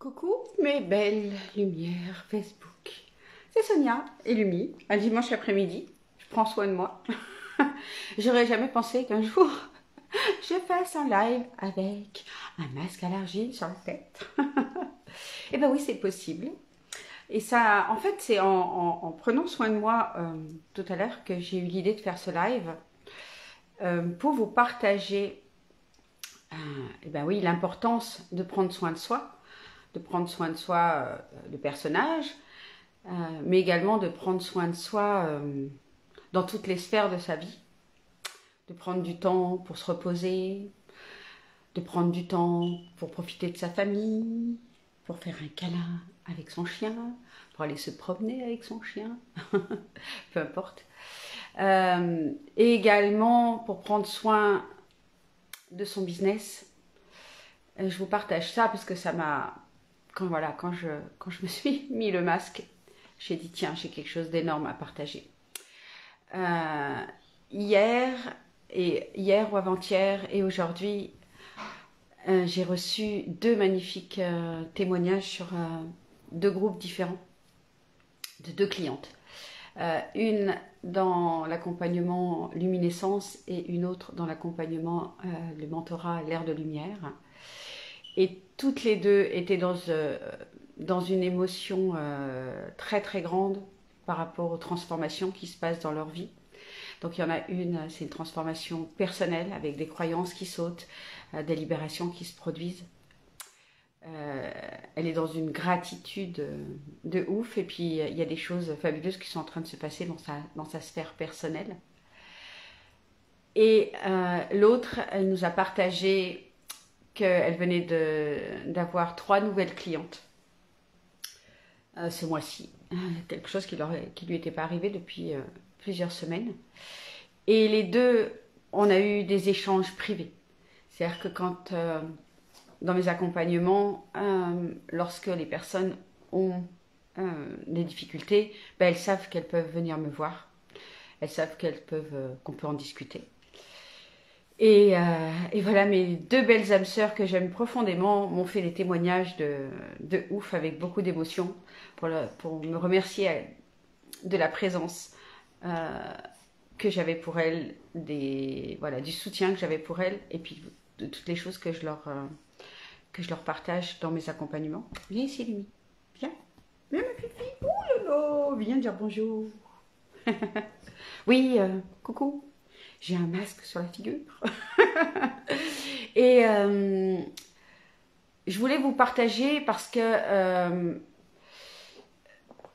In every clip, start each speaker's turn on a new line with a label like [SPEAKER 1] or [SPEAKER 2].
[SPEAKER 1] Coucou mes belles lumières Facebook. C'est Sonia et Lumi, un dimanche après-midi. Je prends soin de moi. J'aurais jamais pensé qu'un jour je fasse un live avec un masque à l'argile sur la tête. Et ben oui, c'est possible. Et ça, en fait, c'est en prenant soin de moi tout à l'heure que j'ai eu l'idée de faire ce live pour vous partager et ben oui, l'importance de prendre soin de soi, le personnage, mais également de prendre soin de soi dans toutes les sphères de sa vie, de prendre du temps pour se reposer, de prendre du temps pour profiter de sa famille, pour faire un câlin avec son chien, pour aller se promener avec son chien, peu importe. Et également pour prendre soin de son business. Je vous partage ça parce que ça m'a... Quand je me suis mis le masque, j'ai dit tiens, j'ai quelque chose d'énorme à partager. Hier ou avant-hier et aujourd'hui, j'ai reçu deux magnifiques témoignages sur deux groupes différents de deux clientes. Une dans l'accompagnement luminescence et une autre dans l'accompagnement le mentorat l'air de lumière. Et toutes les deux étaient dans une émotion très très grande par rapport aux transformations qui se passent dans leur vie. Donc il y en a une, c'est une transformation personnelle avec des croyances qui sautent, des libérations qui se produisent. Elle est dans une gratitude de ouf et puis il y a des choses fabuleuses qui sont en train de se passer dans sa sphère personnelle. Et l'autre, elle nous a partagé qu'elle venait d'avoir 3 nouvelles clientes ce mois-ci. Quelque chose qui lui était pas arrivé depuis plusieurs semaines. Et les deux, on a eu des échanges privés. C'est-à-dire que quand, dans mes accompagnements, lorsque les personnes ont des difficultés, ben, elles savent qu'elles peuvent venir me voir. Elles savent qu'on peut en discuter. Et voilà, mes deux belles âmes sœurs que j'aime profondément m'ont fait des témoignages de ouf avec beaucoup d'émotion pour me remercier de la présence que j'avais pour elles, du soutien que j'avais pour elles et puis de toutes les choses que je leur partage dans mes accompagnements. Viens ici, Lumi. Viens. Viens, ma petite fille. Ouh là là. Viens dire bonjour. Oui, coucou. J'ai un masque sur la figure. Et je voulais vous partager parce que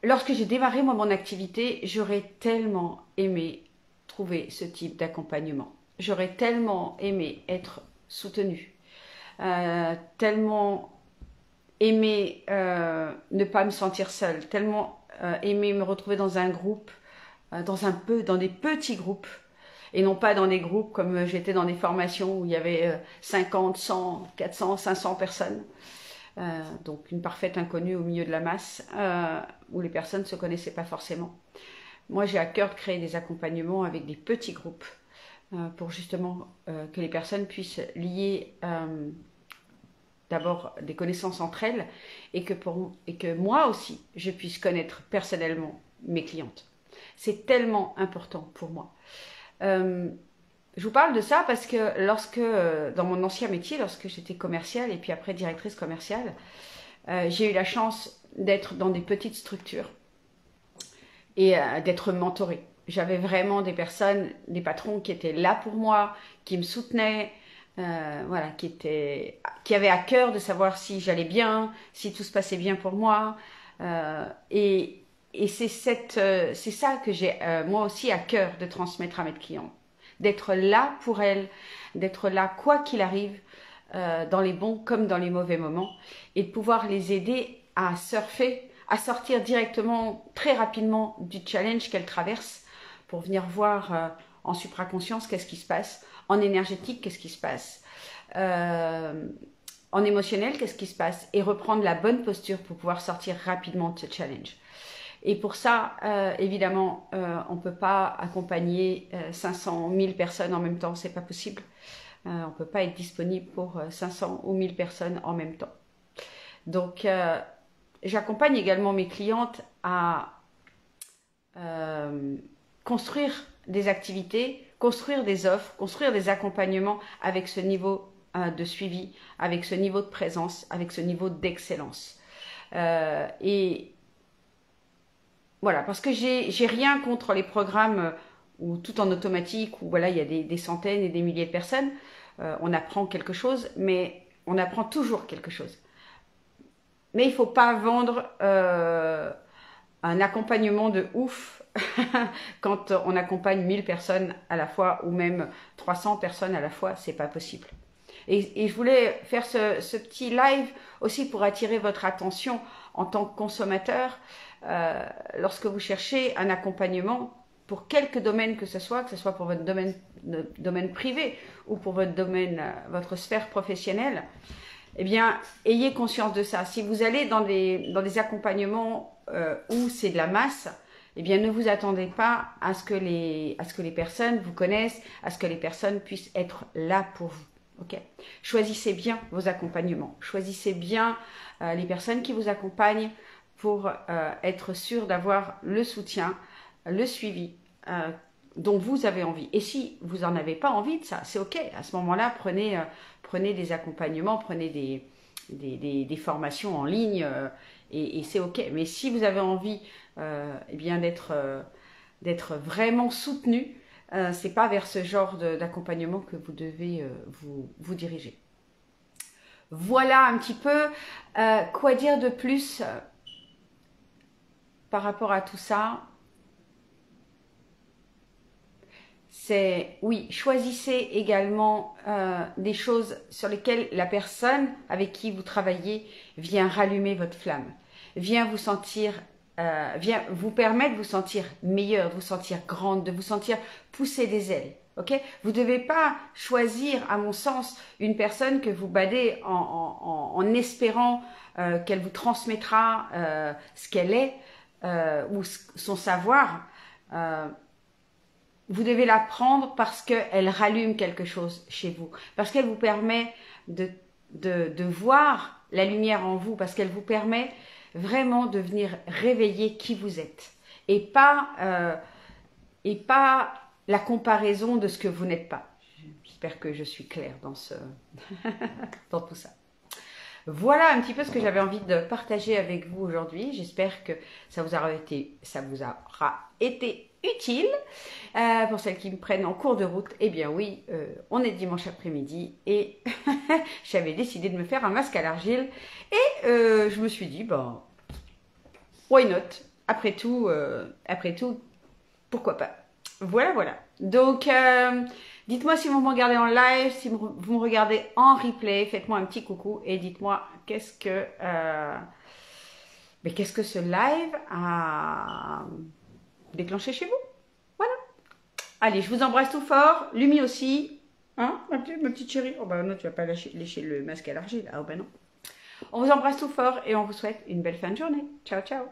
[SPEAKER 1] lorsque j'ai démarré moi mon activité, j'aurais tellement aimé trouver ce type d'accompagnement. J'aurais tellement aimé être soutenue, tellement aimé ne pas me sentir seule, tellement aimé me retrouver dans un groupe, dans des petits groupes, et non pas dans des groupes comme j'étais dans des formations où il y avait 50, 100, 400, 500 personnes. Donc une parfaite inconnue au milieu de la masse, où les personnes ne se connaissaient pas forcément. Moi, j'ai à cœur de créer des accompagnements avec des petits groupes pour justement que les personnes puissent lier d'abord des connaissances entre elles et que moi aussi, je puisse connaître personnellement mes clientes. C'est tellement important pour moi. Je vous parle de ça parce que dans mon ancien métier, lorsque j'étais commerciale et puis après directrice commerciale, j'ai eu la chance d'être dans des petites structures et d'être mentorée. J'avais vraiment des personnes, des patrons qui étaient là pour moi, qui me soutenaient, qui avaient à cœur de savoir si j'allais bien, si tout se passait bien pour moi. Et c'est ça que j'ai moi aussi à cœur de transmettre à mes clients. D'être là pour elles, d'être là quoi qu'il arrive, dans les bons comme dans les mauvais moments, et de pouvoir les aider à surfer, à sortir directement, très rapidement du challenge qu'elles traversent, pour venir voir en supraconscience qu'est-ce qui se passe, en énergétique qu'est-ce qui se passe, en émotionnel qu'est-ce qui se passe, et reprendre la bonne posture pour pouvoir sortir rapidement de ce challenge. Et pour ça, évidemment, on ne peut pas accompagner 500 000 personnes en même temps, c'est pas possible. On ne peut pas être disponible pour 500 ou 1000 personnes en même temps. Donc, j'accompagne également mes clientes à construire des activités, construire des offres, construire des accompagnements avec ce niveau de suivi, avec ce niveau de présence, avec ce niveau d'excellence. Et voilà, parce que j'ai rien contre les programmes où tout en automatique, où voilà, il y a des centaines et des milliers de personnes. On apprend quelque chose, mais on apprend toujours quelque chose. Mais il ne faut pas vendre un accompagnement de ouf quand on accompagne 1000 personnes à la fois ou même 300 personnes à la fois, c'est pas possible. Et je voulais faire ce petit live aussi pour attirer votre attention en tant que consommateur lorsque vous cherchez un accompagnement pour quelque domaine que ce soit pour votre domaine privé ou pour votre domaine, votre sphère professionnelle. Eh bien, ayez conscience de ça. Si vous allez dans des accompagnements où c'est de la masse, eh bien, ne vous attendez pas à ce que les personnes vous connaissent, à ce que les personnes puissent être là pour vous. Okay. Choisissez bien vos accompagnements. Choisissez bien les personnes qui vous accompagnent pour être sûr d'avoir le soutien, le suivi dont vous avez envie. Et si vous n'en avez pas envie de ça, c'est ok. À ce moment-là, prenez des accompagnements, prenez des formations en ligne et c'est ok. Mais si vous avez envie eh bien d'être vraiment soutenu, c'est pas vers ce genre d'accompagnement que vous devez vous diriger. Voilà un petit peu quoi dire de plus par rapport à tout ça. C'est, oui, choisissez également des choses sur lesquelles la personne avec qui vous travaillez vient rallumer votre flamme, vient vous sentir, vient vous permettre de vous sentir meilleure, de vous sentir grande, de vous sentir pousser des ailes. Okay, vous ne devez pas choisir, à mon sens, une personne que vous badez en espérant qu'elle vous transmettra ce qu'elle est ou son savoir. Vous devez la prendre parce qu'elle rallume quelque chose chez vous, parce qu'elle vous permet de voir la lumière en vous, parce qu'elle vous permet vraiment de venir réveiller qui vous êtes et pas la comparaison de ce que vous n'êtes pas. J'espère que je suis claire dans dans tout ça. Voilà un petit peu ce que j'avais envie de partager avec vous aujourd'hui. J'espère que ça vous aura été utile. Pour celles qui me prennent en cours de route, eh bien oui, on est dimanche après-midi et j'avais décidé de me faire un masque à l'argile et je me suis dit, ben, why not? Après tout, pourquoi pas? Voilà, voilà. Donc, dites-moi si vous me regardez en live, si vous me regardez en replay, faites-moi un petit coucou et dites-moi qu'est-ce que ce live a déclenché chez vous. Voilà. Allez, je vous embrasse tout fort. Lumi aussi. Hein, ma petite chérie? Oh ben non, tu vas pas lécher le masque à l'argile. Ah ben non. On vous embrasse tout fort et on vous souhaite une belle fin de journée. Ciao, ciao.